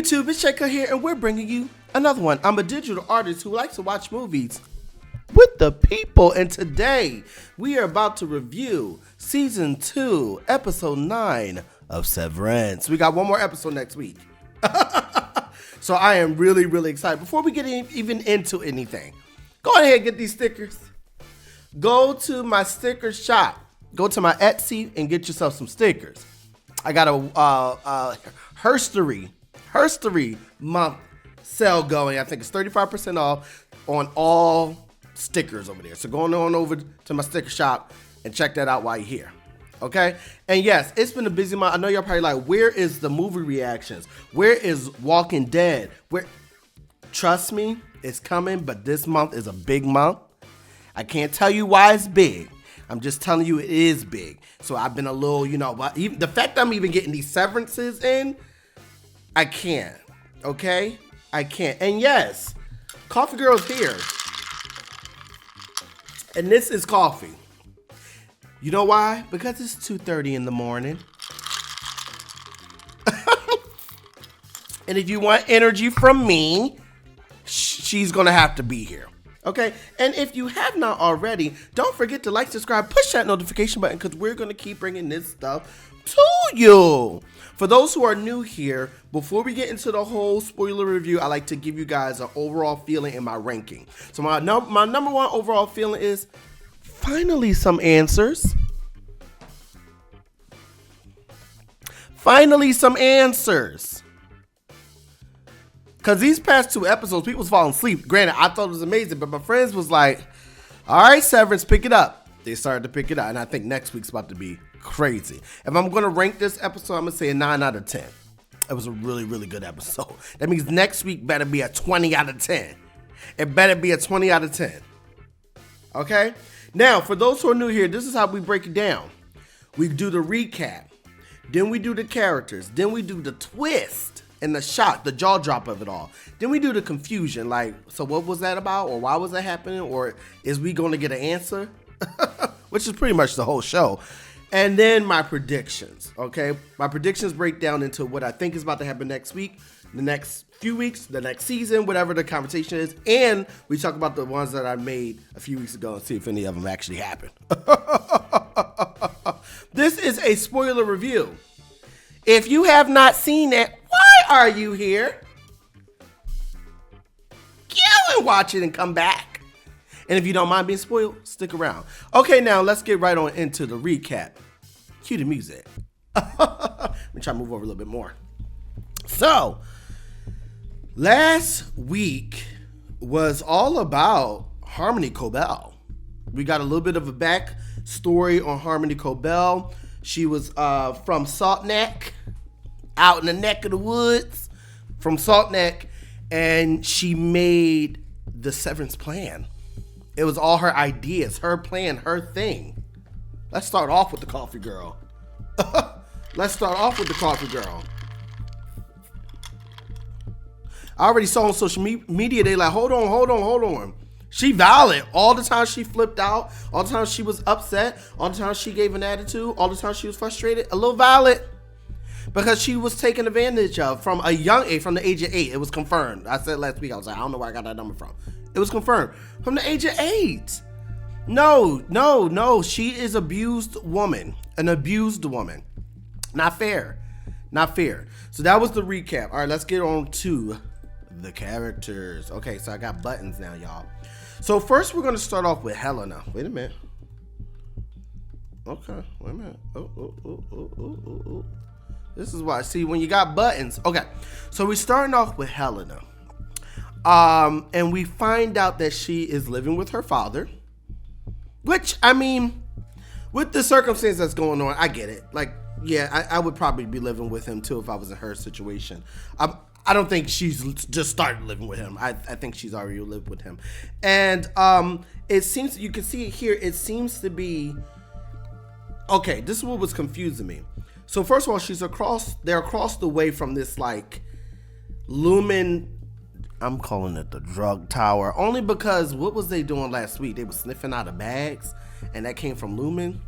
YouTube, it's Shaker here, and we're bringing you another one. I'm a digital artist who likes to watch movies with the people, and today we are about to review Season 2, Episode 9 of Severance. We got one more episode next week. So I am really, really excited. Before we get even into anything, go ahead and get these stickers. Go to my sticker shop. Go to my Etsy and get yourself some stickers. I got a Herstory month sale going. I think it's 35% off on all stickers over there. So go on over to my sticker shop and check that out while you're here. Okay? And yes, it's been a busy month. I know you're probably like, where is the movie reactions? Where is Walking Dead? Trust me, it's coming, but this month is a big month. I can't tell you why it's big. I'm just telling you it is big. So I've been a little, but even the fact that I'm even getting these severances in, I can't. Okay? I can't. And yes, Coffee Girl's here. And this is coffee. You know why? Because it's 2:30 in the morning. And if you want energy from me, she's going to have to be here. Okay, and if you have not already, don't forget to like, subscribe, push that notification button because we're going to keep bringing this stuff to you. For those who are new here, before we get into the whole spoiler review, I like to give you guys an overall feeling in my ranking. So my number one overall feeling is finally some answers. Finally some answers. Because these past 2 episodes, people was falling asleep. Granted, I thought it was amazing, but my friends was like, all right, Severance, pick it up. They started to pick it up, and I think next week's about to be crazy. If I'm going to rank this episode, I'm going to say a 9 out of 10. It was a really, really good episode. That means next week better be a 20 out of 10. It better be a 20 out of 10. Okay? Now, for those who are new here, this is how we break it down. We do the recap. Then we do the characters. Then we do the twist. And the shock, the jaw drop of it all. Then we do the confusion, like, so what was that about? Or why was that happening? Or is we going to get an answer? Which is pretty much the whole show. And then my predictions, okay? My predictions break down into what I think is about to happen next week, the next few weeks, the next season, whatever the conversation is. And we talk about the ones that I made a few weeks ago and see if any of them actually happened. This is a spoiler review. If you have not seen it, why are you here? Go and watch it and come back. And if you don't mind being spoiled, stick around. Okay, now let's get right on into the recap. Cue the music. Let me try to move over a little bit more. So, last week was all about Harmony Cobel. We got a little bit of a back story on Harmony Cobel. She was from Salt Neck, out in the neck of the woods, from Salt Neck, and she made the Severance plan. It was all her ideas, her plan, her thing. Let's start off with the Coffee Girl. Let's start off with the Coffee Girl. I already saw on social media, they like, hold on. She valid. All the time she flipped out, all the time she was upset, all the time she gave an attitude, all the time she was frustrated, a little valid. Because she was taken advantage of from a young age, from the age of 8. It was confirmed. I said last week, I was like, I don't know where I got that number from. It was confirmed. From the age of 8. No. She is an abused woman. Not fair. So that was the recap. All right, let's get on to the characters. Okay, so I got buttons now, y'all. So first we're going to start off with Helena. Wait a minute. Okay, wait a minute. Oh. This is why. See, when you got buttons. Okay, so we're starting off with Helena. And we find out that she is living with her father. Which, I mean, with the circumstance that's going on, I get it. Like, yeah, I would probably be living with him too if I was in her situation. I don't think she's just started living with him. I think she's already lived with him. And it seems, you can see it here, it seems to be, okay, this is what was confusing me. So first of all, they're across the way from this like looming, I'm calling it the drug tower, only because what was they doing last week? They were sniffing out of bags and that came from Lumen.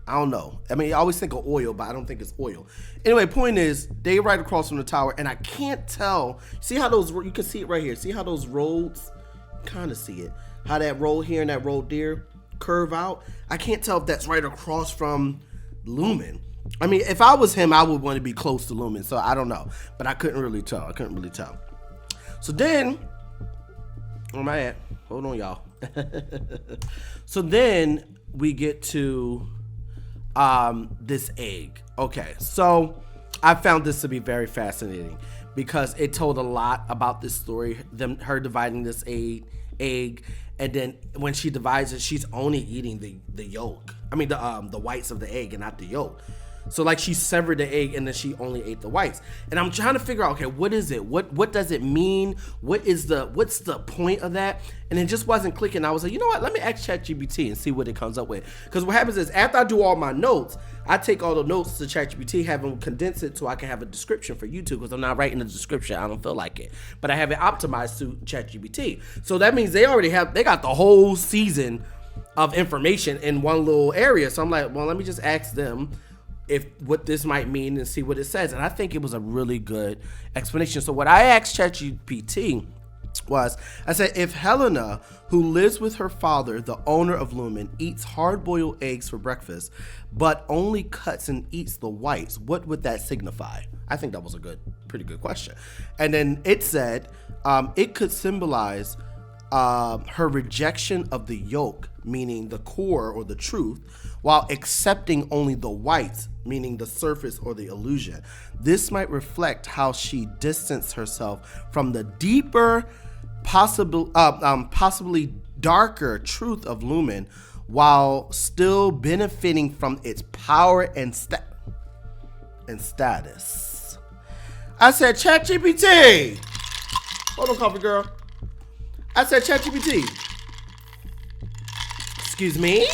I don't know. I mean, I always think of oil, but I don't think it's oil. Anyway, point is, they right across from the tower, and I can't tell. See how those, you can see it right here. See how those roads, kind of see it. How that road here and that road there curve out. I can't tell if that's right across from Lumen. I mean, if I was him, I would want to be close to Lumen, so I don't know. But I couldn't really tell. So then, where am I at? Hold on, y'all. So then we get to this egg. Okay, so I found this to be very fascinating because it told a lot about this story, her dividing this egg, and then when she divides it, she's only eating the yolk. I mean the whites of the egg and not the yolk. So like she severed the egg and then she only ate the whites. And I'm trying to figure out, okay, what is it? What does it mean? What's the point of that? And it just wasn't clicking. I was like, you know what? Let me ask ChatGPT and see what it comes up with. Because what happens is after I do all my notes, I take all the notes to ChatGPT, have them condense it so I can have a description for YouTube because I'm not writing the description. I don't feel like it. But I have it optimized to ChatGPT. So that means they got the whole season of information in one little area. So I'm like, well, let me just ask them what this might mean and see what it says. And I think it was a really good explanation. So what I asked ChatGPT was, I said, if Helena, who lives with her father, the owner of Lumen, eats hard-boiled eggs for breakfast, but only cuts and eats the whites, what would that signify? I think that was a pretty good question. And then it said, it could symbolize her rejection of the yolk, meaning the core or the truth, while accepting only the whites, meaning the surface or the illusion. This might reflect how she distanced herself from the deeper, possibly darker truth of Lumen, while still benefiting from its power and status. I said, ChatGPT. Hold on, coffee girl. I said, ChatGPT. Excuse me?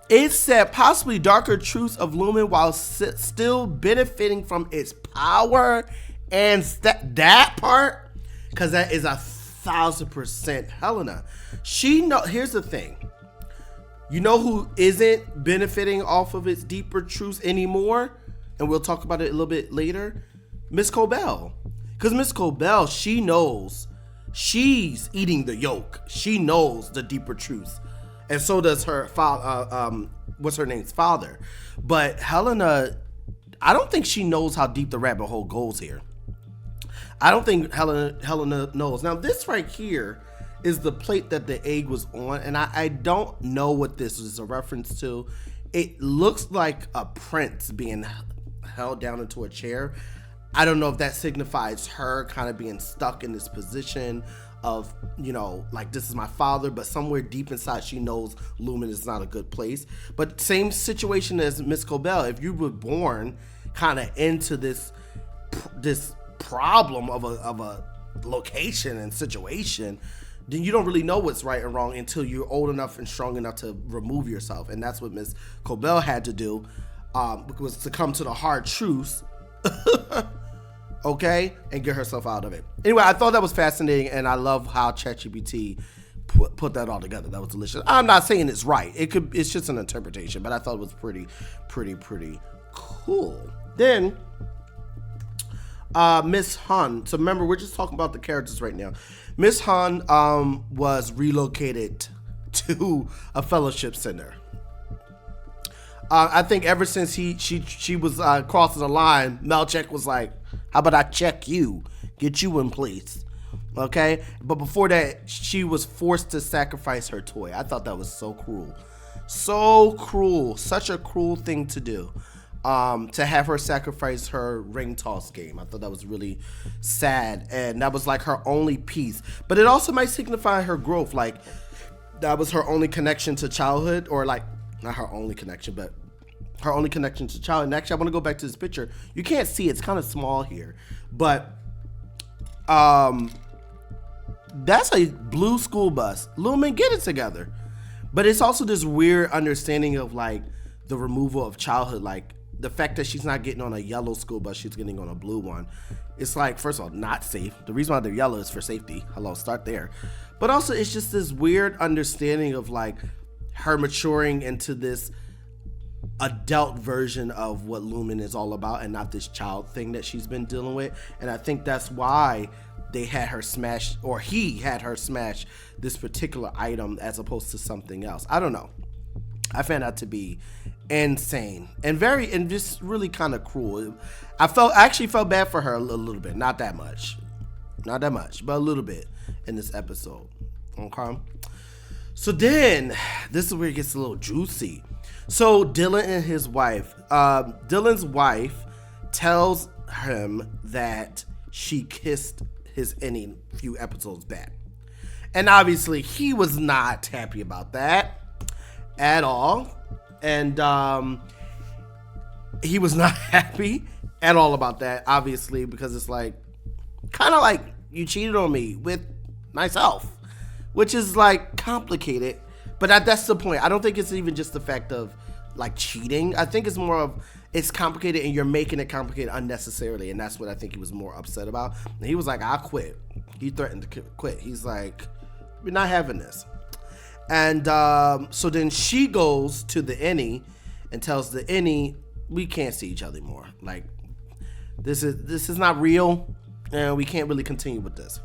It said possibly darker truths of Lumen while still benefiting from its power and that part, because that is 1,000% Helena. Here's the thing. You know who isn't benefiting off of its deeper truths anymore? And we'll talk about it a little bit later. Miss Cobel. Because Miss Cobel, she knows she's eating the yolk. She knows the deeper truths. And so does her father, what's her name's father. But Helena, I don't think she knows how deep the rabbit hole goes here. I don't think Helena knows. Now, this right here is the plate that the egg was on. And I don't know what this is a reference to. It looks like a prince being held down into a chair. I don't know if that signifies her kind of being stuck in this position of, like, this is my father, but somewhere deep inside she knows Lumen is not a good place. But same situation as Miss Cobel. If you were born kind of into this problem of a location and situation, then you don't really know what's right and wrong until you're old enough and strong enough to remove yourself. And that's what Miss Cobel had to do, was to come to the hard truths. Okay, and get herself out of it. Anyway, I thought that was fascinating, and I love how ChatGPT put that all together. That was delicious. I'm not saying it's right. It's just an interpretation, but I thought it was pretty cool. Then Miss Hun. So remember, we're just talking about the characters right now. Miss Hun was relocated to a fellowship center. I think ever since she was crossing the line, Melchek was like, how about I check you, get you in place, okay? But before that, she was forced to sacrifice her toy. I thought that was so cruel. So cruel. Such a cruel thing to do, to have her sacrifice her ring toss game. I thought that was really sad, and that was like her only piece. But it also might signify her growth, like that was her only connection to childhood, or like, not her only connection, but her only connection to childhood. And actually, I want to go back to this picture. You can't see, it's kind of small here, but that's a blue school bus. Lumen, get it together. But it's also this weird understanding of like the removal of childhood, like the fact that she's not getting on a yellow school bus, she's getting on a blue one. It's like, first of all, not safe. The reason why they're yellow is for safety. Hello, start there. But also, it's just this weird understanding of like her maturing into this adult version of what Lumen is all about, and not this child thing that she's been dealing with. And I think that's why they had her smash, or he had her smash this particular item as opposed to something else. I don't know. I found that to be insane and just really kind of cruel. I actually felt bad for her a little bit, not that much, but a little bit in this episode. Okay. So then, this is where it gets a little juicy. So Dylan and his wife, Dylan's wife tells him that she kissed his innie a few episodes back. And obviously he was not happy about that at all. And he was not happy at all about that, obviously, because it's like, kind of like you cheated on me with myself, which is like complicated. But that's the point. I don't think it's even just the fact of like cheating. I think it's more of it's complicated and you're making it complicated unnecessarily. And that's what I think he was more upset about. And he was like, I'll quit. He threatened to quit. He's like, we're not having this. And so then she goes to the innie and tells the innie, we can't see each other anymore. Like, this is not real. And we can't really continue with this.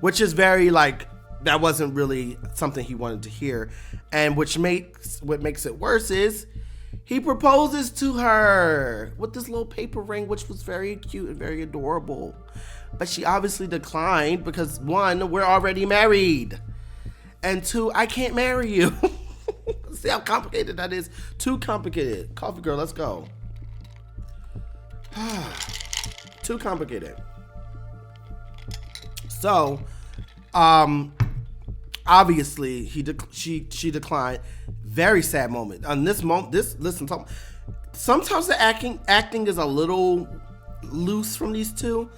Which is very like, that wasn't really something he wanted to hear. And what makes it worse is he proposes to her with this little paper ring, which was very cute and very adorable. But she obviously declined because, one, we're already married. And two, I can't marry you. See how complicated that is? Too complicated. Coffee girl, let's go. Too complicated. So, obviously she declined. Very sad moment. On this moment, sometimes the acting is a little loose from these two,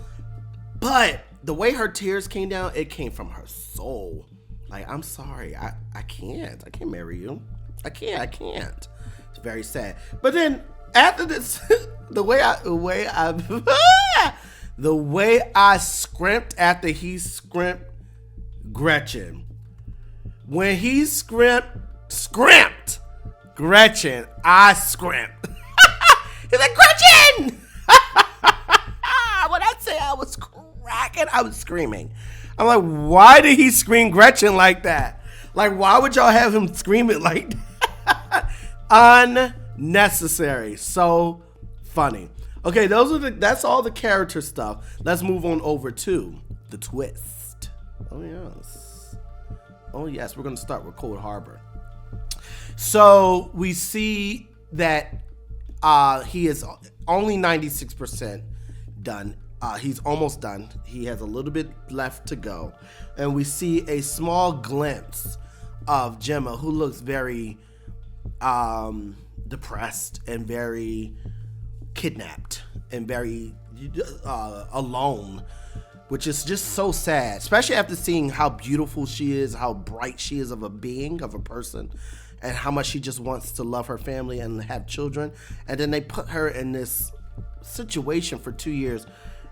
but the way her tears came down, it came from her soul. Like, I'm sorry, I can't marry you. I can't. It's very sad. But then after this, the way I scrimped after he scrimped Gretchen. When he scrimped Gretchen, I scrimped. He's like, Gretchen! When I say I was cracking, I was screaming. I'm like, why did he scream Gretchen like that? Like, why would y'all have him scream it like that? Unnecessary. So funny. Okay, that's all the character stuff. Let's move on over to the twist. Oh yes, we're gonna start with Cold Harbor. So we see that he is only 96% done. He's almost done. He has a little bit left to go. And we see a small glimpse of Gemma, who looks very depressed and very kidnapped and very alone, which is just so sad, especially after seeing how beautiful she is, how bright she is of a being, of a person, and how much she just wants to love her family and have children. And then they put her in this situation for 2 years.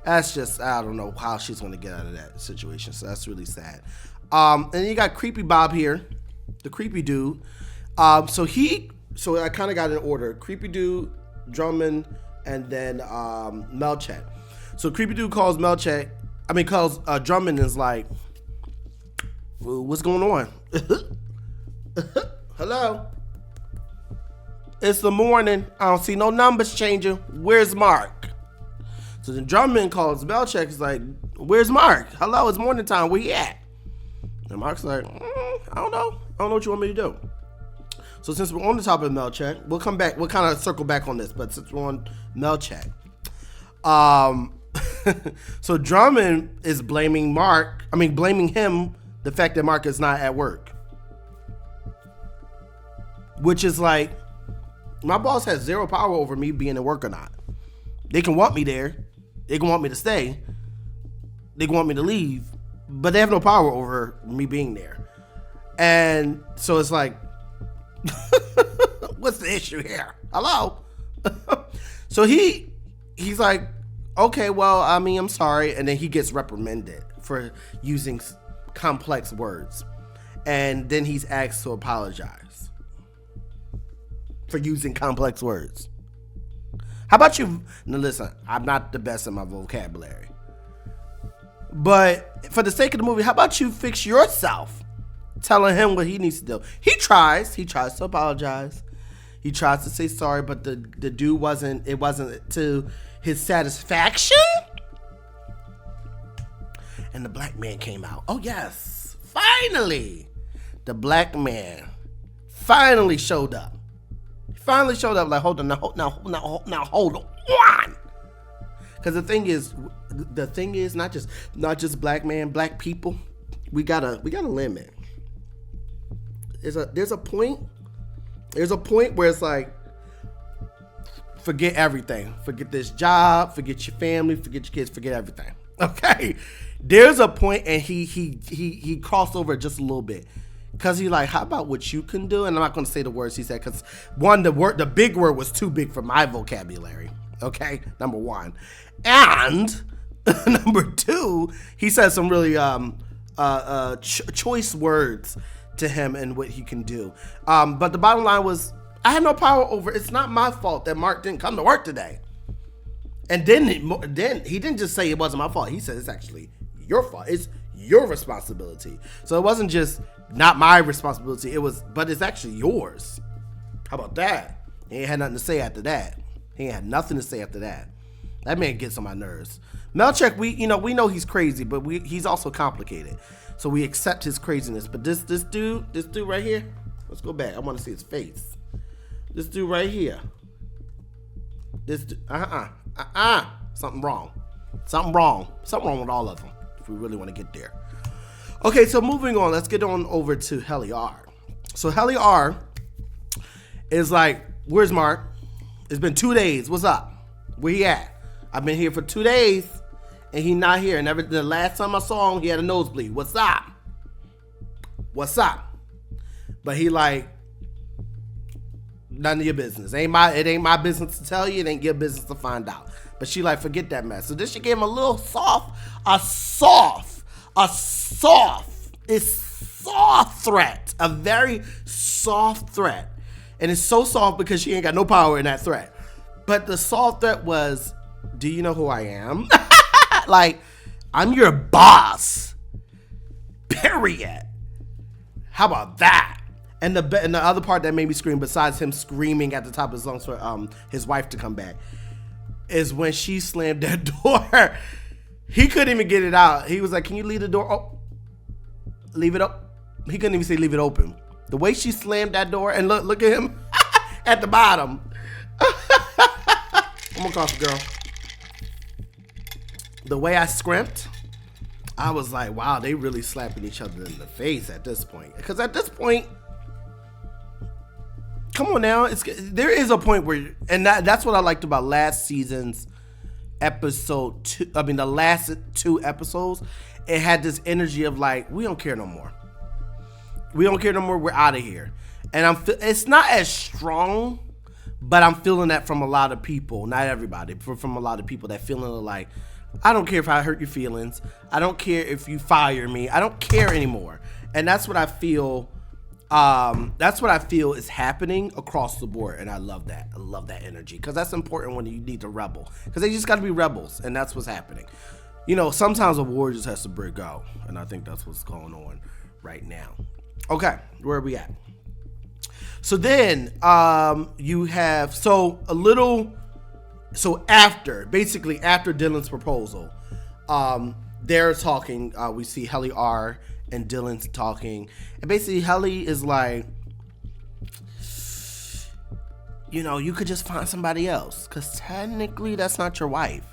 That's just, I don't know how she's going to get out of that situation. So that's really sad. And then you got Creepy Bob here, the creepy dude. So I kind of got in order. Creepy dude, Drummond, and then Melchett. So Creepy dude calls Drummond and is like, what's going on? Hello? It's the morning. I don't see no numbers changing. Where's Mark? So then Drummond calls Melchett. He's like, where's Mark? Hello, it's morning time. Where you at? And Mark's like, I don't know. I don't know what you want me to do. So since we're on the topic of Melchett, we'll come back. We'll kind of circle back on this. But since we're on Melchett, so Drummond is blaming him, the fact that Mark is not at work. Which is like, my boss has zero power over me being at work or not. They can want me there. They can want me to stay. They can want me to leave. But they have no power over me being there. And so it's like, what's the issue here? Hello? So he's like, okay, well, I'm sorry. And then he gets reprimanded for using complex words. and then he's asked to apologize for using complex words. How about you? Now listen, I'm not the best at my vocabulary, but for the sake of the movie, how about you fix yourself telling him what he needs to do? He tries to apologize. He tries to say sorry, but the dude wasn't to his satisfaction. And the black man came out. Oh yes, finally, the black man finally showed up. He finally showed up. Like, hold on, now, hold on. Because the thing is, not just black man, black people. We got a limit. There's a point where it's like, forget everything. Forget this job. Forget your family. Forget your kids. Forget everything. Okay. There's a point, and he crossed over just a little bit, because he's like, how about what you can do? And I'm not going to say the words he said, because one, the big word was too big for my vocabulary. Okay, number one, and number two, he said some really choice words to him and what he can do. But the bottom line was, I had no power over. It's not my fault that Mark didn't come to work today. And then he didn't just say it wasn't my fault. He said it's actually your fault. It's your responsibility. So it wasn't just not my responsibility. But it's actually yours. How about that? He ain't had nothing to say after that. He ain't had nothing to say after that. That man gets on my nerves. Melchek, we know he's crazy, but he's also complicated. So we accept his craziness. But this dude right here, let's go back. I want to see his face. This dude right here. This dude, something wrong with all of them, if we really want to get there. Okay, so moving on, let's get on over to Helly R. So Helly R is like, where's Mark? It's been 2 days. What's up? Where he at? I've been here for 2 days and he not here. And the last time I saw him, he had a nosebleed. What's up? But he like, none of your business. It ain't my business to tell you. It ain't your business to find out. But she like, forget that mess. So then she gave him a soft threat. A very soft threat. And it's so soft because she ain't got no power in that threat. But the soft threat was, do you know who I am? Like, I'm your boss. Period. How about that? And the other part that made me scream, besides him screaming at the top of his lungs for his wife to come back, is when she slammed that door. He couldn't even get it out. He was like, can you leave the door? Oh, leave it up. He couldn't even say leave it open. The way she slammed that door, and look at him at the bottom. I'm gonna call the girl. The way I scrimped, I was like, wow, they really slapping each other in the face at this point. Because at this point, come on now, there is a point where, and that's what I liked about last season's episode 2. I mean, the last 2 episodes, it had this energy of like, we don't care no more. We're out of here. And it's not as strong, but I'm feeling that from a lot of people, not everybody, but from a lot of people, that feeling of like, I don't care if I hurt your feelings. I don't care if you fire me. I don't care anymore. And that's what I feel. That's what I feel is happening across the board, and I love that. I love that energy, because that's important when you need to rebel, because they just got to be rebels, and that's what's happening. You know, sometimes a war just has to break out, and I think that's what's going on right now. Okay, where are we at? So then you have after Dylan's proposal, they're talking. We see Helly R and Dylan's talking, and basically Helly is like, you know, you could just find somebody else, because technically that's not your wife.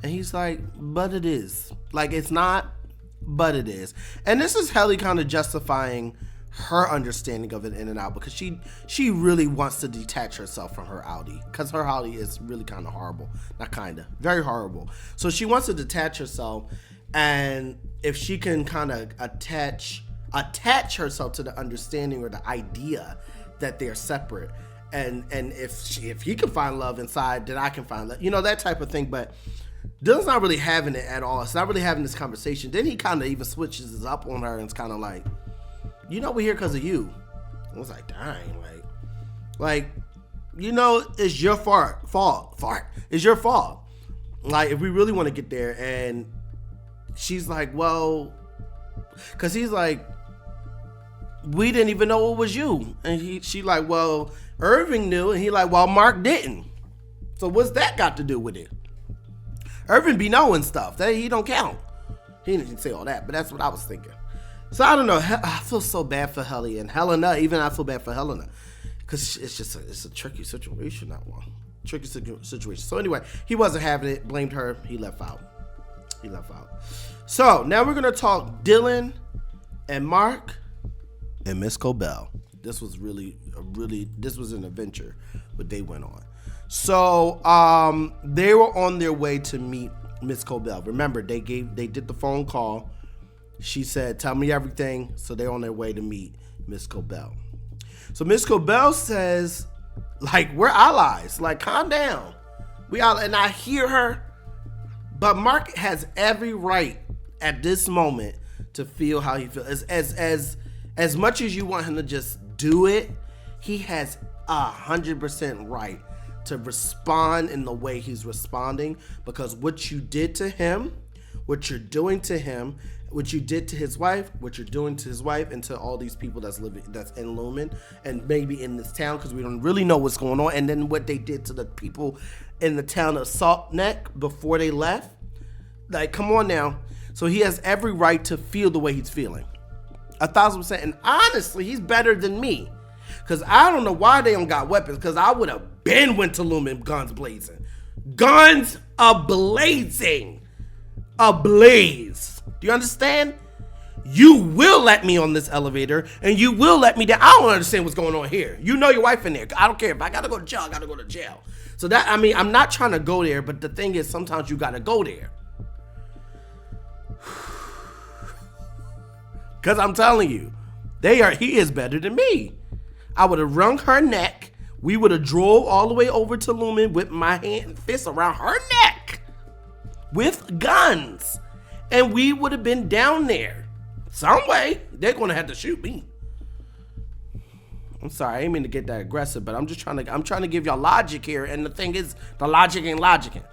And he's like, but it is. Like, it's not, but it is. And this is Helly kind of justifying her understanding of it in and out, because she really wants to detach herself from her Audi, because her Audi is really kind of horrible. Not kind of, very horrible. So she wants to detach herself, and if she can kind of attach herself to the understanding or the idea that they're separate, and if he can find love inside, then I can find love, you know, that type of thing. But Dylan's not really having it at all. It's not really having this conversation. Then he kind of even switches up on her, and it's kind of like, we're here because of you. I was like, dang, like, it's your fault. It's your fault. Like, if we really want to get there. And she's like, well, because he's like, we didn't even know it was you. And she like, well, Irving knew. And he like, well, Mark didn't. So what's that got to do with it? Irving be knowing stuff. He don't count. He didn't say all that, but that's what I was thinking. So I don't know. I feel so bad for Helly and Helena. Even I feel bad for Helena, because it's a tricky situation, that one. Tricky situation. So anyway, he wasn't having it. Blamed her. He left out. So now we're gonna talk Dylan and Mark and Miss Cobel. This was this was an adventure what they went on. So they were on their way to meet Miss Cobel. Remember, they did the phone call. She said, tell me everything. So they're on their way to meet Miss Cobel. So Miss Cobel says, like, we're allies. Like, calm down. And I hear her. But Mark has every right at this moment to feel how he feels. As much as you want him to just do it, he has 100% right to respond in the way he's responding, because what you did to him, what you're doing to him, what you did to his wife, what you're doing to his wife, and to all these people that's in Lumen and maybe in this town, because we don't really know what's going on, and then what they did to the people in the town of Salt Neck before they left. Like, come on now. So he has every right to feel the way he's feeling. 1,000%. And honestly, he's better than me. Because I don't know why they don't got weapons. Because I would have been went to Lumen guns blazing. Guns a-blazing. Ablaze. Do you understand? You will let me on this elevator. And you will let me down. I don't understand what's going on here. You know your wife in there. I don't care. If I got to go to jail, I got to go to jail. So that, I mean, I'm not trying to go there. But the thing is, sometimes you got to go there. Because I'm telling you, he is better than me. I would have wrung her neck. We would have drove all the way over to Lumen with my hand and fist around her neck with guns. And we would have been down there. Some way, they're going to have to shoot me. I'm sorry, I didn't mean to get that aggressive, but I'm trying to give y'all logic here. And the thing is, the logic ain't logicking.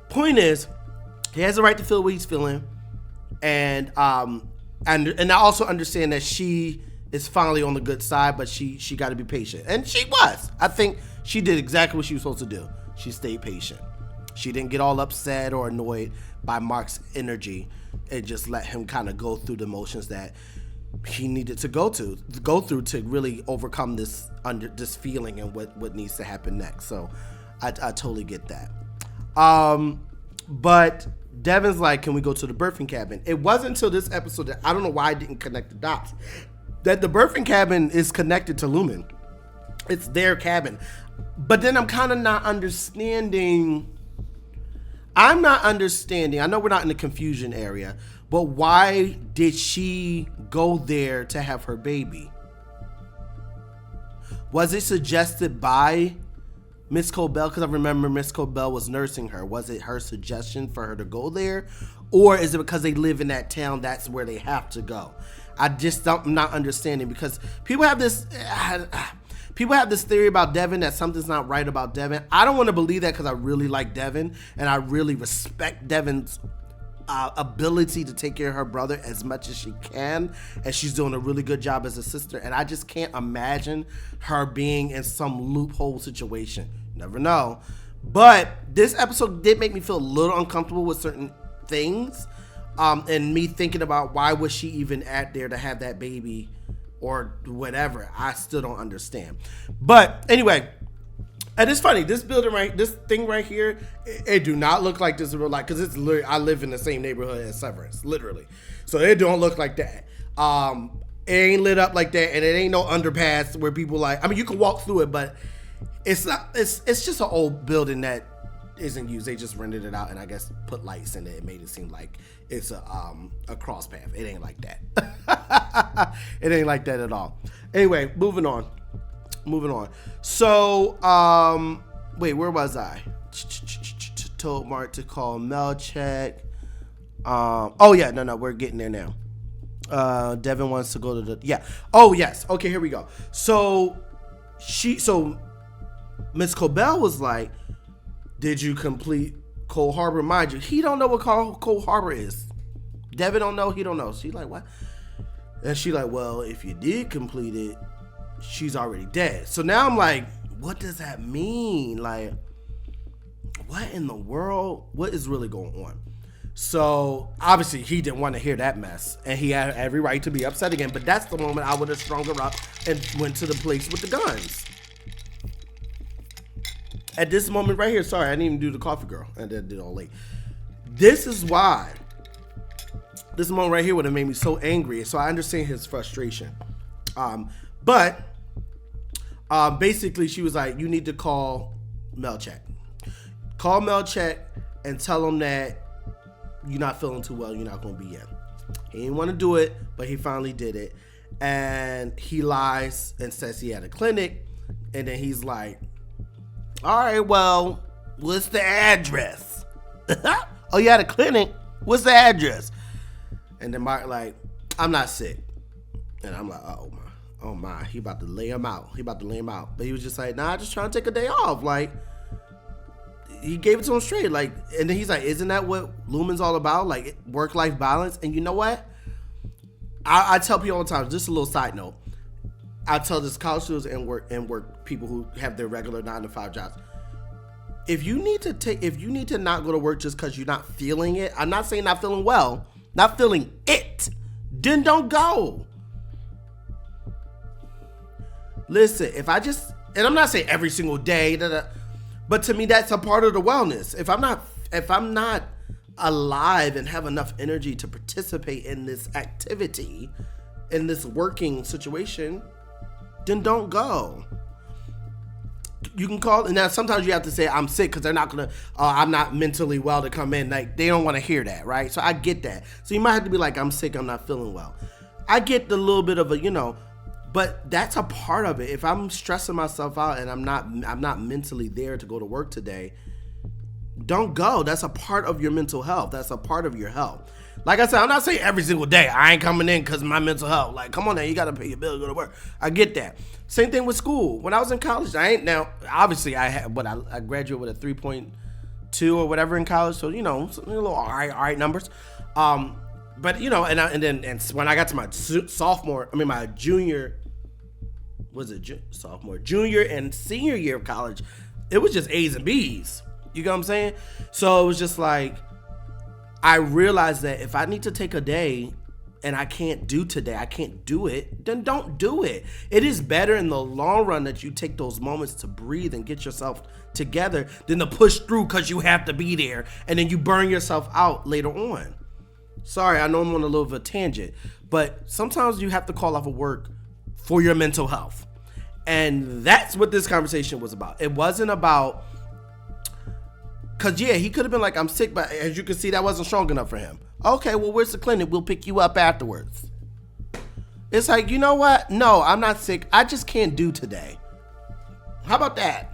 Point is, he has the right to feel what he's feeling. And I also understand that she is finally on the good side, but she got to be patient. And she was. I think she did exactly what she was supposed to do. She stayed patient. She didn't get all upset or annoyed by Mark's energy and just let him kind of go through the motions that he needed to go through to really overcome this feeling and what needs to happen next. So I totally get that. But Devon's like, can we go to the birthing cabin? It wasn't until this episode that I don't know why I didn't connect the dots, that the birthing cabin is connected to Lumen. It's their cabin. But then I'm kind of not understanding. I know we're not in the confusion area, but why did she go there to have her baby? Was it suggested by Miss Cobel? Because I remember Miss Cobel was nursing her. Was it her suggestion for her to go there? Or is it because they live in that town, that's where they have to go? I'm not understanding, because people have this theory about Devon that something's not right about Devon. I don't want to believe that, because I really like Devon and I really respect Devon's ability to take care of her brother as much as she can, and she's doing a really good job as a sister, and I just can't imagine her being in some loophole situation. Never know. But this episode did make me feel a little uncomfortable with certain things, and me thinking about why was she even at there to have that baby or whatever. I still don't understand. But anyway, and it's funny, this thing right here, it do not look like this in real life, because it's literally, I live in the same neighborhood as Severance, literally. So it don't look like that. It ain't lit up like that, and it ain't no underpass where people you can walk through it, but it's not. It's just an old building that isn't used. They just rented it out and I guess put lights in it. It made it seem like it's a cross path. It ain't like that. It ain't like that at all. Anyway, moving on. So, wait, where was I? Told Mark to call Melchek. Oh yeah, no, we're getting there now. Devon wants to go to the, yeah. Oh, yes. Okay, here we go. So Miss Cobel was like, did you complete Cold Harbor? Mind you, he don't know what Cold Harbor is. Devon don't know, he don't know. She's like, what? And she like, well, if you did complete it, she's already dead. So now I'm like, what does that mean? Like, what in the world? What is really going on? So obviously he didn't want to hear that mess, and he had every right to be upset again. But that's the moment I would have strung her up and went to the police with the guns. At this moment right here, sorry, I didn't even do the coffee girl, and then did all late. This is why. This moment right here would have made me so angry. So I understand his frustration. But basically she was like, you need to call Melchek. Call Melchek and tell him that you're not feeling too well, you're not going to be in. He didn't want to do it, but he finally did it. And he lies and says he had a clinic. And then he's like, all right, well, what's the address? Oh, you had a clinic? What's the address? And then Mark like, I'm not sick. And I'm like, oh my, he about to lay him out. But he was just like, nah, just trying to take a day off. Like, he gave it to him straight. Like, and then he's like, isn't that what Lumen's all about? Like, work-life balance. And you know what? I tell people all the time, just a little side note. I tell this college students and work people who have their regular 9-to-5 jobs. If you need to not go to work just because you're not feeling it, I'm not saying not feeling well, not feeling it, then don't go. Listen, and I'm not saying every single day, but to me that's a part of the wellness. If I'm not alive and have enough energy to participate in this activity, in this working situation, then don't go. You can call, and now sometimes you have to say I'm sick because they're not gonna, I'm not mentally well to come in. Like, they don't want to hear that, right? So I get that. So you might have to be like, I'm sick, I'm not feeling well. I get the little bit of a, but that's a part of it. If I'm stressing myself out and I'm not mentally there to go to work today, don't go. That's a part of your mental health. That's a part of your health. Like I said, I'm not saying every single day I ain't coming in because of my mental health. Like, come on now, you got to pay your bill to go to work. I get that. Same thing with school. When I was in college, obviously I graduated with a 3.2 or whatever in college. So, a little all right numbers. But, and when I got to my junior and senior year of college, it was just A's and B's. You know what I'm saying? So it was just like, I realized that if I need to take a day and I can't do it, then don't do it. It is better in the long run that you take those moments to breathe and get yourself together than to push through because you have to be there and then you burn yourself out later on. Sorry, I know I'm on a little bit of a tangent, but sometimes you have to call off of work for your mental health. And that's what this conversation was about. It wasn't about, because, he could have been like, I'm sick, but as you can see, that wasn't strong enough for him. Okay, well, where's the clinic? We'll pick you up afterwards. It's like, you know what? No, I'm not sick. I just can't do today. How about that?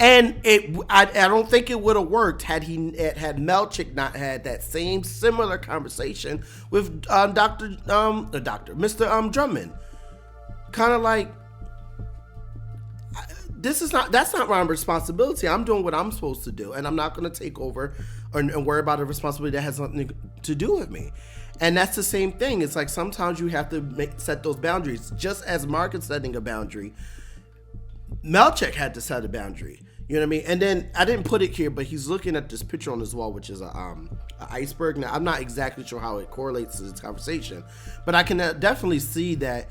And I don't think it would have worked had Melchek not had that same similar conversation with Mr. Drummond. Kind of like, that's not my responsibility. I'm doing what I'm supposed to do, and I'm not going to take over and worry about a responsibility that has nothing to do with me. And that's the same thing. It's like sometimes you have to set those boundaries. Just as Mark is setting a boundary, Melchek had to set a boundary. You know what I mean? And then I didn't put it here, but he's looking at this picture on his wall, which is an iceberg. Now, I'm not exactly sure how it correlates to this conversation, but I can definitely see that.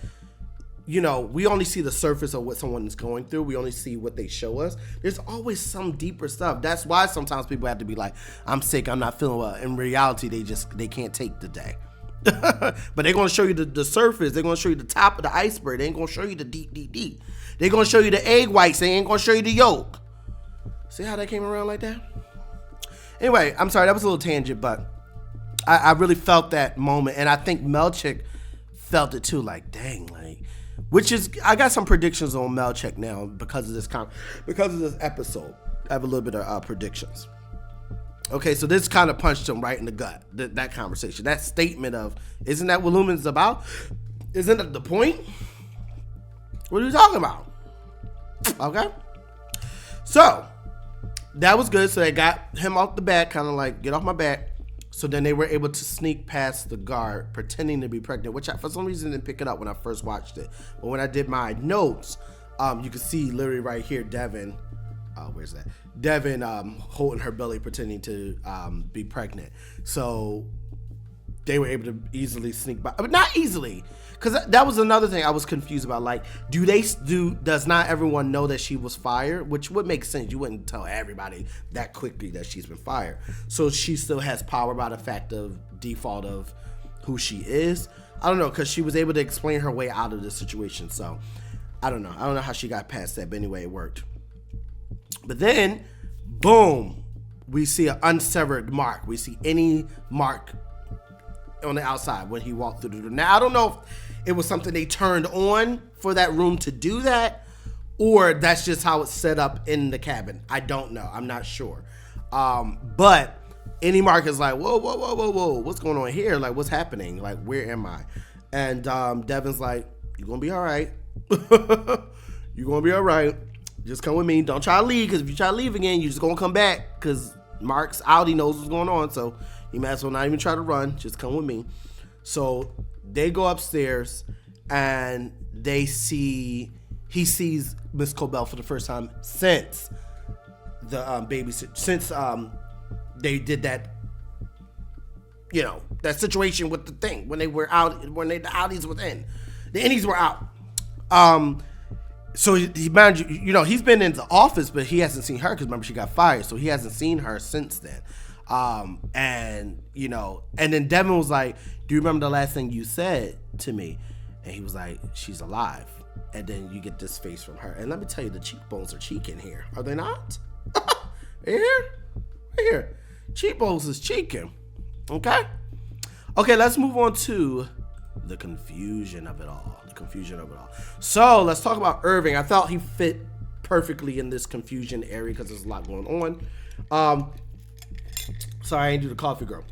We only see the surface of what someone is going through. We only see what they show us. There's always some deeper stuff. That's why sometimes people have to be like, I'm sick, I'm not feeling well. In reality, they can't take the day. But they're going to show you the surface. They're going to show you the top of the iceberg. They ain't going to show you the deep. They're going to show you the egg whites. They ain't going to show you the yolk. See how that came around like that? Anyway, I'm sorry. That was a little tangent, but I really felt that moment. And I think Melchek felt it too. Like, dang, like, which is, I got some predictions on Melchek now because of this episode. I have a little bit of predictions. Okay, so this kind of punched him right in the gut, that conversation. That statement of, isn't that what Lumen's about? Isn't that the point? What are you talking about? Okay. So, that was good. So they got him off the back, kind of like, get off my back. So then they were able to sneak past the guard, pretending to be pregnant, which I, for some reason, didn't pick it up when I first watched it. But when I did my notes, you can see literally right here, Devon, where's that? Devon holding her belly, pretending to be pregnant. So they were able to easily sneak by. I mean, not easily, because that was another thing I was confused about. Like, does not everyone know that she was fired? Which would make sense. You wouldn't tell everybody that quickly that she's been fired. So she still has power by the fact of default of who she is. I don't know, because she was able to explain her way out of this situation. So I don't know. I don't know how she got past that, but anyway, it worked. But then, boom, we see an unsevered mark. We see any mark on the outside when he walked through the door. Now, I don't know if it was something they turned on for that room to do that, or that's just how it's set up in the cabin. I don't know. I'm not sure. But any mark is like, whoa, whoa, whoa, whoa, whoa. What's going on here? Like, what's happening? Like, where am I? And Devon's like, you're going to be all right. You're going to be all right. Just come with me. Don't try to leave, because if you try to leave again, you're just going to come back, because Mark's out. He knows what's going on, so you might as well not even try to run. Just come with me. So they go upstairs, and he sees Miss Cobel for the first time since the since they did that, that situation with the thing when they were out, when the outies were in. The innies were out. So he mind you, he's been in the office, but he hasn't seen her, because remember, she got fired, so he hasn't seen her since then. And then Devon was like, do you remember the last thing you said to me? And he was like, she's alive. And then you get this face from her. And let me tell you, the cheekbones are cheeking here. Are they not? Right here? Right here. Cheekbones is cheeking. Okay, let's move on to the confusion of it all. So let's talk about Irving. I thought he fit perfectly in this confusion area, because there's a lot going on. Sorry, I didn't do the coffee girl.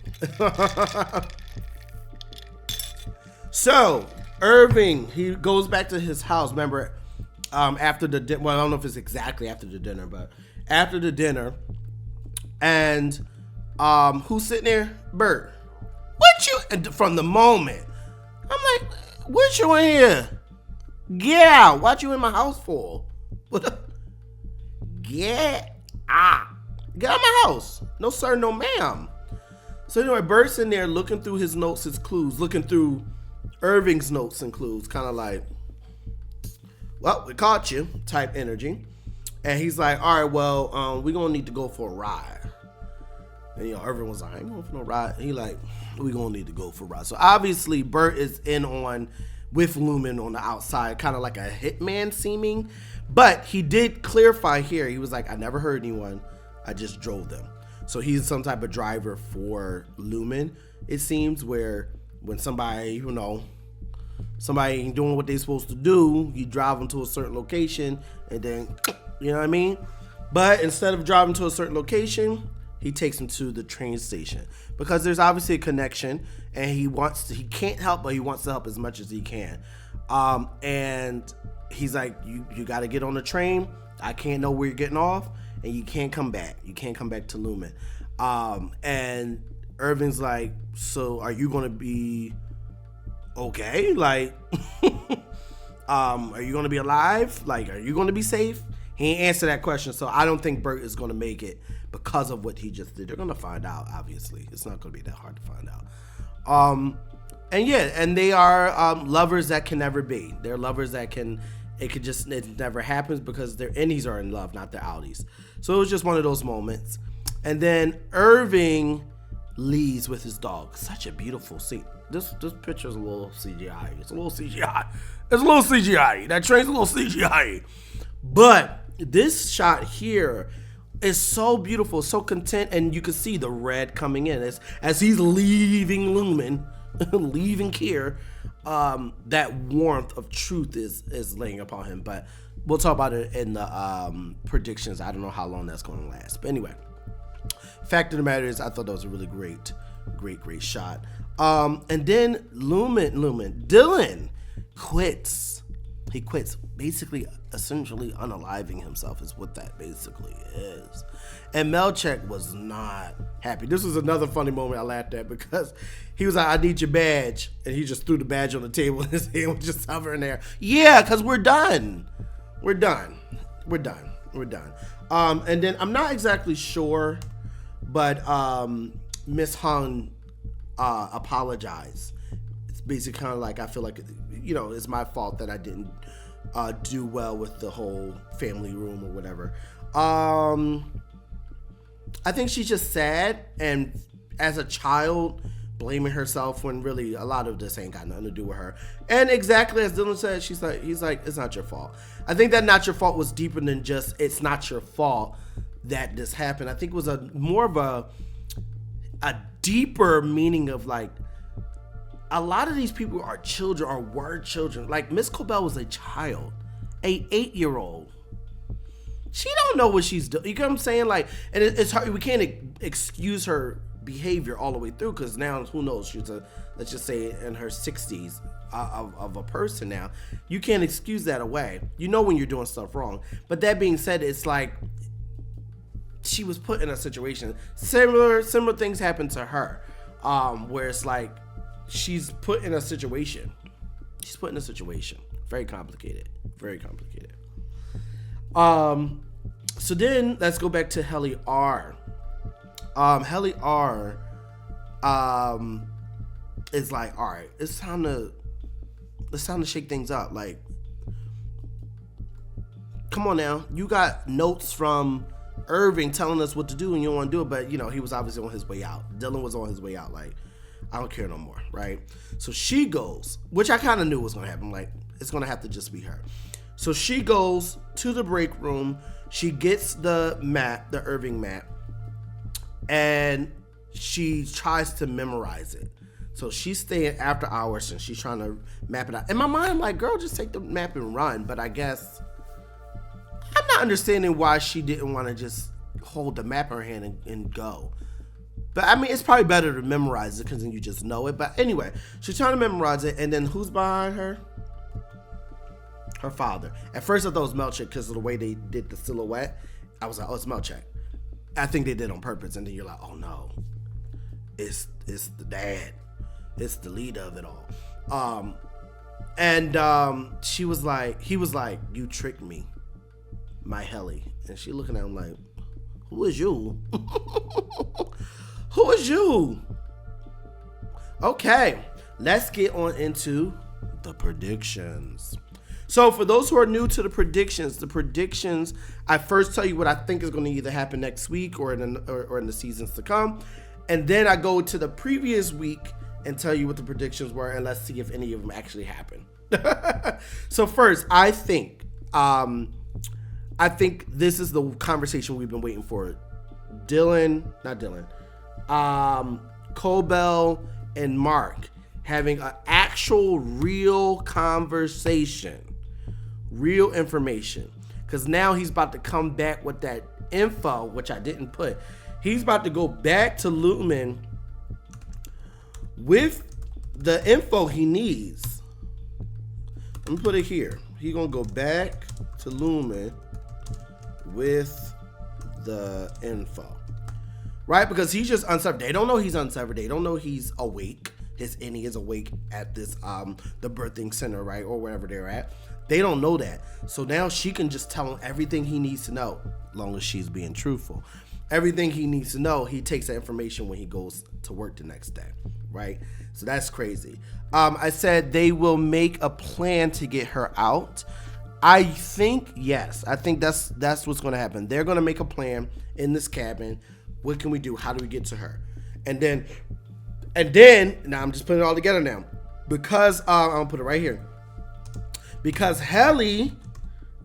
So Irving, he goes back to his house. Remember, after the dinner. Well, I don't know if it's exactly after the dinner, but after the dinner, and who's sitting there? Bert. What you? And from the moment, I'm like, what you in here? Get out. What you in my house for? Get out. Get out of my house. No sir, no ma'am. So anyway, Bert's in there looking through his notes, his clues, looking through Irving's notes and clues, kind of like, well, we caught you type energy. And he's like, all right, well, we're going to need to go for a ride. And, Irving was like, I ain't going for no ride. And he like, we're going to need to go for a ride. So obviously, Bert is in on with Lumen on the outside, kind of like a hitman seeming. But he did clarify here. He was like, I never heard anyone. I just drove them. So he's some type of driver for Lumen, it seems, where when somebody, somebody ain't doing what they're supposed to do, you drive them to a certain location, and then, you know what I mean? But instead of driving to a certain location, he takes them to the train station, because there's obviously a connection, and he can't help, but he wants to help as much as he can. And he's like, you got to get on the train. I can't know where you're getting off, and you can't come back. You can't come back to Lumen. And Irving's like, so are you going to be okay? Like, are you going to be alive? Like, are you going to be safe? He ain't answer that question, so I don't think Bert is going to make it because of what he just did. They're going to find out, obviously. It's not going to be that hard to find out. And they are lovers that can never be. They're lovers that it never happens, because their innies are in love, not their outies. So it was just one of those moments. And then Irving leaves with his dog. Such a beautiful scene. This picture is a little CGI. It's a little CGI. That train's a little CGI. But this shot here is so beautiful, so content, and you can see the red coming in as he's leaving Lumen, leaving Kier. That warmth of truth is laying upon him. But we'll talk about it in the predictions. I don't know how long that's going to last. But anyway, Fact of the matter is, I thought that was a really great shot. And then Dylan quits. He quits, basically, essentially unaliving himself is what that basically is. And Melchek was not happy. This was another funny moment I laughed at because he was like, I need your badge. And he just threw the badge on the table and his hand was just hovering there. Yeah, because we're done. We're done. And then I'm not exactly sure, but Miss Hung apologized. It's basically kind of like, I feel like, it's my fault that I didn't do well with the whole family room or whatever. I think she's just sad, and as a child, blaming herself when really a lot of this ain't got nothing to do with her. And exactly as Dylan said, he's like, it's not your fault. I think that not your fault was deeper than just it's not your fault that this happened. I think it was more of a deeper meaning of like, a lot of these people are children or were children. Like Miss Cobel was a child, a 8-year-old. She don't know what she's doing. You know what I'm saying? Like, and it's hard. We can't excuse her behavior all the way through because now who knows? She's let's just say in her 60s of a person now. You can't excuse that away. You know when you're doing stuff wrong. But that being said, it's like she was put in a situation. Similar things happened to her, where it's like she's put in a situation. Very complicated. So then let's go back to Helly R. Helly R is like, all right, it's time to shake things up. Like, come on now, you got notes from Irving telling us what to do and you don't want to do it, but he was obviously on his way out. Dylan was on his way out. Like, I don't care no more, right? So she goes, which I kind of knew was gonna happen. Like, it's gonna have to just be her. So she goes to the break room. She gets the map, the Irving map, and she tries to memorize it. So she's staying after hours and she's trying to map it out. In my mind, I'm like, girl, just take the map and run. But I guess I'm not understanding why she didn't want to just hold the map in her hand and go. But I mean, it's probably better to memorize it because then you just know it. But anyway, she's trying to memorize it, and then who's behind her? Her father. At first, I thought it was Melchek because of the way they did the silhouette. I was like, oh, it's Melchek. I think they did on purpose, and then you're like, oh no, it's the dad. It's the leader of it all. He was like, you tricked me, my Helly. And she looking at him like, who is you? Who is you? Okay, let's get on into the predictions. So for those who are new to the predictions, I first tell you what I think is going to either happen next week or in the seasons to come. And then I go to the previous week and tell you what the predictions were, and let's see if any of them actually happen. So first, I think this is the conversation we've been waiting for. Cobel and Mark having an actual real conversation, real information. Because now he's about to come back with that info, which I didn't put. He's about to go back to Lumen with the info he needs. Let me put it here. He's going to go back to Lumen with the info. Right? Because he's just unsevered. They don't know he's unsevered. They don't know he's awake. His innie is awake at this the birthing center, right? Or wherever they're at. They don't know that. So now she can just tell him everything he needs to know, as long as she's being truthful. Everything he needs to know, he takes that information when he goes to work the next day, right? So that's crazy. I said they will make a plan to get her out. I think, yes. I think that's what's going to happen. They're going to make a plan in this cabin. What can we do? How do we get to her? And then, now I'm just putting it all together now. Because, I'm going to put it right here. Because Helly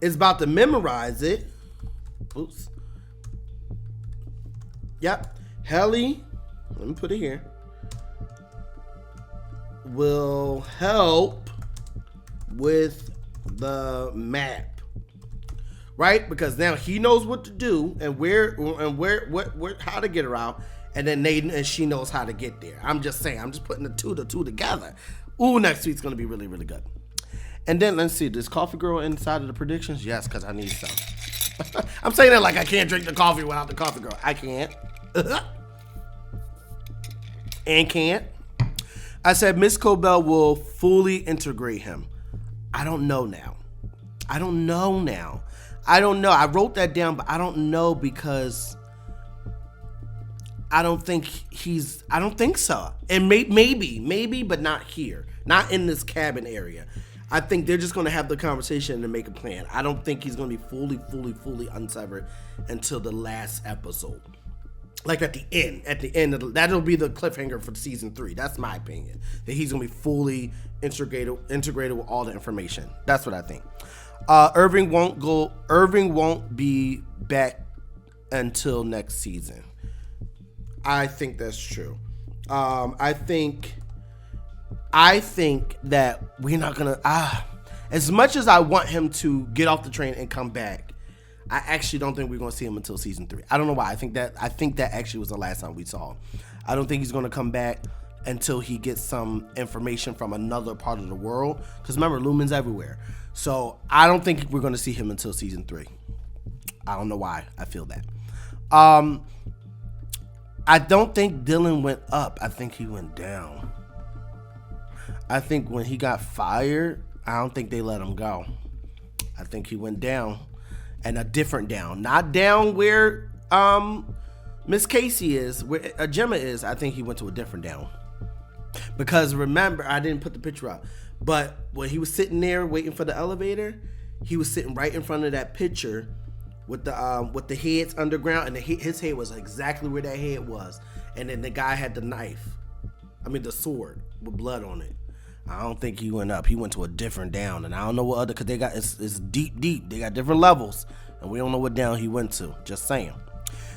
is about to memorize it. Oops. Yep. Helly, let me put it here, will help with the map. right? Because now he knows what to do and how to get her out, and then she knows how to get there. I'm just saying. I'm just putting the two together. Ooh, next week's gonna be really, really good. And then let's see, does coffee girl inside of the predictions? Yes, because I need some. I'm saying that like I can't drink the coffee without the coffee girl. I can't. And can't. I said Miss Cobel will fully integrate him. I don't know now. I don't know. I wrote that down, but I don't know because I don't think so. And maybe, but not here. Not in this cabin area. I think they're just going to have the conversation and make a plan. I don't think he's going to be fully unsevered until the last episode. Like at the end, that'll be the cliffhanger for season 3. That's my opinion. That he's gonna be fully integrated with all the information. That's what I think. Irving won't be back until next season. I think that's true. I think that we're not gonna. As much as I want him to get off the train and come back, I actually don't think we're going to see him until season 3. I don't know why. I think that actually was the last time we saw him. I don't think he's going to come back until he gets some information from another part of the world. Because remember, Lumen's everywhere. So I don't think we're going to see him until season 3. I don't know why I feel that. I don't think Dylan went up. I think he went down. I think when he got fired, I don't think they let him go. I think he went down. And a different down, not down where Miss Casey is, where Gemma is. I think he went to a different down. Because remember, I didn't put the picture up, but when he was sitting there waiting for the elevator, he was sitting right in front of that picture with the heads underground, and his head was exactly where that head was. And then the guy had the sword with blood on it. I don't think he went up. He went to a different down, and I don't know what other, because they got it's deep. They got different levels, and we don't know what down he went to. Just saying.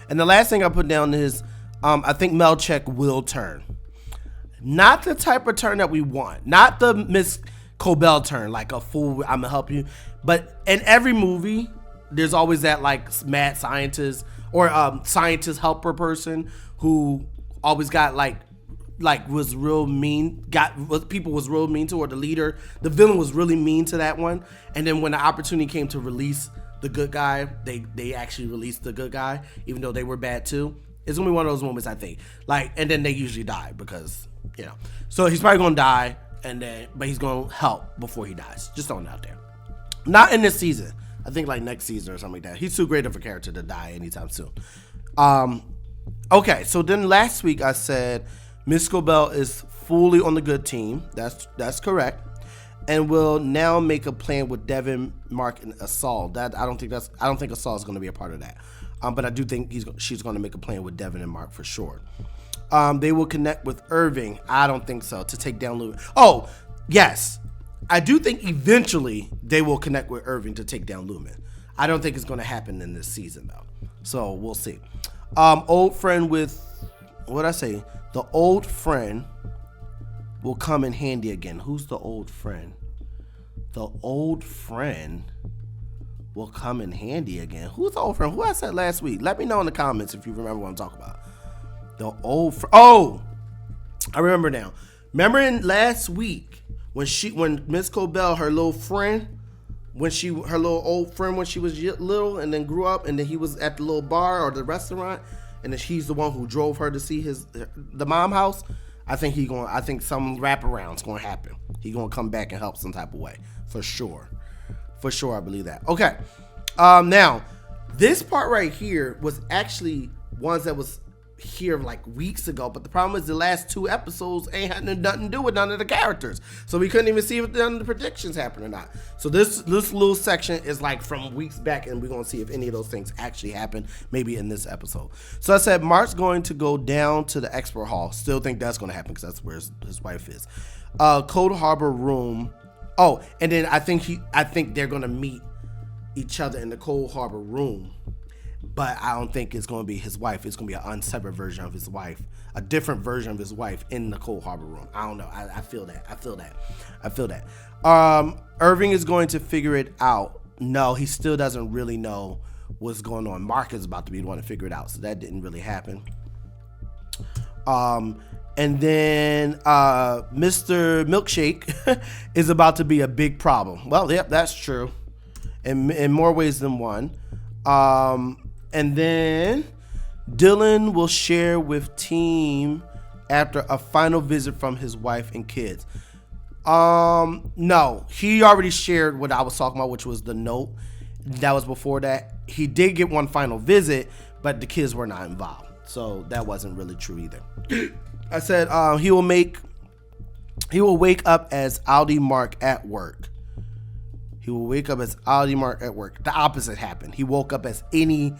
And the last thing I put down is I think Melchek will turn. Not the type of turn that we want. Not the Miss Cobel turn, like a fool. I'm gonna help you. But in every movie, there's always that like mad scientist or scientist helper person who always got like was real mean, people was real mean to, or the leader, the villain was really mean to that one. And then when the opportunity came to release the good guy, they actually released the good guy, even though they were bad too. It's gonna be one of those moments, I think. Like, and then they usually die because, so he's probably gonna die, but he's gonna help before he dies. Just throwing it out there. Not in this season. I think like next season or something like that. He's too great of a character to die anytime soon. Okay, so then last week I said Miss Cobel is fully on the good team. That's correct, and will now make a plan with Devon, Mark, and Assault. I don't think Assault is going to be a part of that. But I do think she's going to make a plan with Devon and Mark for sure. They will connect with Irving. I don't think so, to take down Lumen. Oh, yes, I do think eventually they will connect with Irving to take down Lumen. I don't think it's going to happen in this season though. So we'll see. Old friend with what I say. The old friend will come in handy again. Who's the old friend? The old friend will come in handy again. Who's the old friend? Who I said last week? Let me know in the comments if you remember what I'm talking about. The old friend. Oh, I remember now. Remember in last week when Miss Cobel, her little friend, her little old friend when she was little and then grew up, and then he was at the little bar or the restaurant, and then she's the one who drove her to see the mom house. I think some wraparound's gonna happen. He's gonna come back and help some type of way. For sure, I believe that. Okay. Now, this part right here was actually ones that was here like weeks ago, but the problem is the last 2 episodes ain't had nothing to do with none of the characters, so we couldn't even see if none of the predictions happened or not. So this little section is like from weeks back, and we're gonna see if any of those things actually happen, maybe in this episode. So I said Mark's going to go down to the expert hall. Still think that's gonna happen because that's where his wife is. Cold Harbor room. Oh, and then I think they're gonna meet each other in the Cold Harbor room. But I don't think it's going to be his wife. It's going to be an unsevered version of his wife, a different version of his wife in the Cold Harbor room. I don't know. I feel that. Irving is going to figure it out no, he still doesn't really know what's going on. Mark is about to be the one to figure it out, so that didn't really happen. And then Mr. Milkshake is about to be a big problem. Well, yep, that's true. In more ways than one. And then Dylan will share with team after a final visit from his wife and kids. No, he already shared what I was talking about, which was the note. That was before that. He did get one final visit, but the kids were not involved. So that wasn't really true either. I said he will wake up as Aldi Mark at work. He will wake up as Aldi Mark at work. The opposite happened. He woke up as any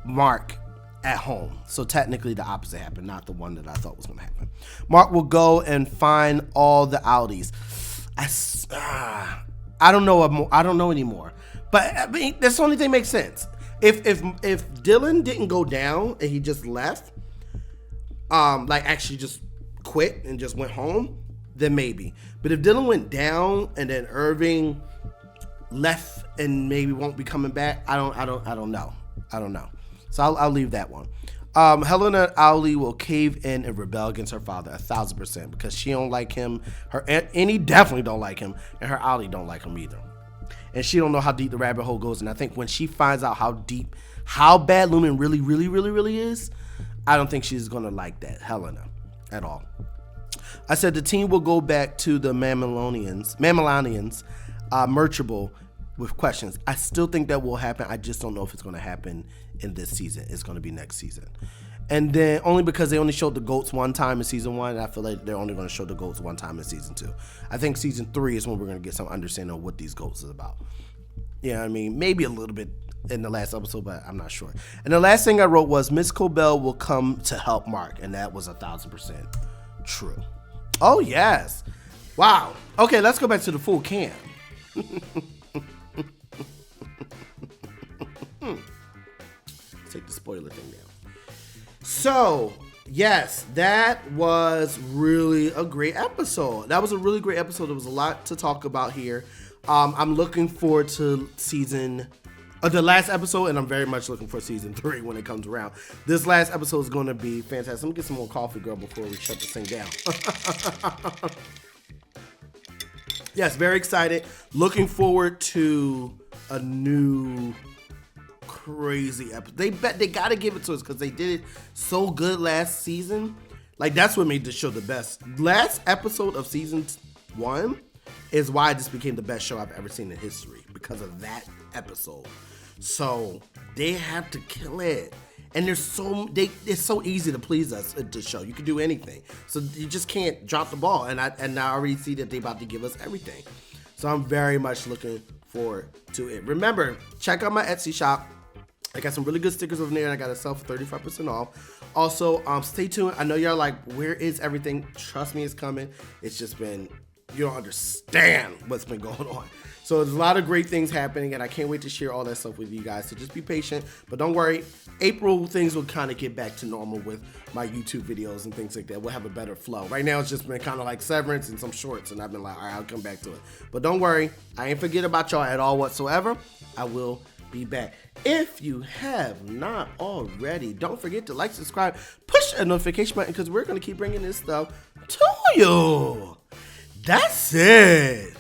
Mark at home. So technically the opposite happened, not the one that I thought was going to happen. Mark will go and find all the Aldis. I don't know. I don't know anymore. But I mean, that's the only thing that makes sense. If Dylan didn't go down and he just left, like actually just quit and just went home, then maybe. But if Dylan went down and then Irving left and maybe won't be coming back, I don't know. So I'll leave that one. Helena Owley will cave in and rebel against her father 1,000% because she don't like him. Her and he definitely don't like him, and her Owley don't like him either. And she don't know how deep the rabbit hole goes. And I think when she finds out how bad Lumen really is, I don't think she's gonna like that Helena at all. I said the team will go back to the Mammalians, merchable with questions. I still think that will happen. I just don't know if it's going to happen in this season. It's going to be next season. And then only because they only showed the goats one time in season 1, and I feel like they're only going to show the goats one time in season 2. I think season 3 is when we're going to get some understanding of what these goats is about. You know what I mean? Maybe a little bit in the last episode, but I'm not sure. And the last thing I wrote was Miss Cobel will come to help Mark, and that was 1,000% true. Oh, yes. Wow. Okay, let's go back to the full cam. Take the spoiler thing down. So, yes, that was really a great episode. That was a really great episode. There was a lot to talk about here. I'm looking forward to the last episode, and I'm very much looking for season 3 when it comes around. This last episode is going to be fantastic. Let me get some more coffee, girl, before we shut this thing down. Yes, very excited. Looking forward to a new crazy episode. They got to give it to us because they did it so good last season. Like, that's what made the show the best. Last episode of season 1 is why this became the best show I've ever seen in history, because of that episode. So they have to kill it. And it's so easy to please us at the show. You can do anything. So you just can't drop the ball. And I already see that they're about to give us everything. So I'm very much looking forward to it. Remember, check out my Etsy shop. I got some really good stickers over there, and I got a sale for 35% off. Also, stay tuned. I know y'all like, where is everything? Trust me, it's coming. It's just been, you don't understand what's been going on. So there's a lot of great things happening, and I can't wait to share all that stuff with you guys. So just be patient, but don't worry. April, things will kind of get back to normal with my YouTube videos and things like that. We'll have a better flow. Right now, it's just been kind of like Severance and some shorts, and I've been like, all right, I'll come back to it. But don't worry. I ain't forget about y'all at all whatsoever. I will be back. If you have not already, don't forget to like, subscribe, push a notification button, because we're going to keep bringing this stuff to you. That's it.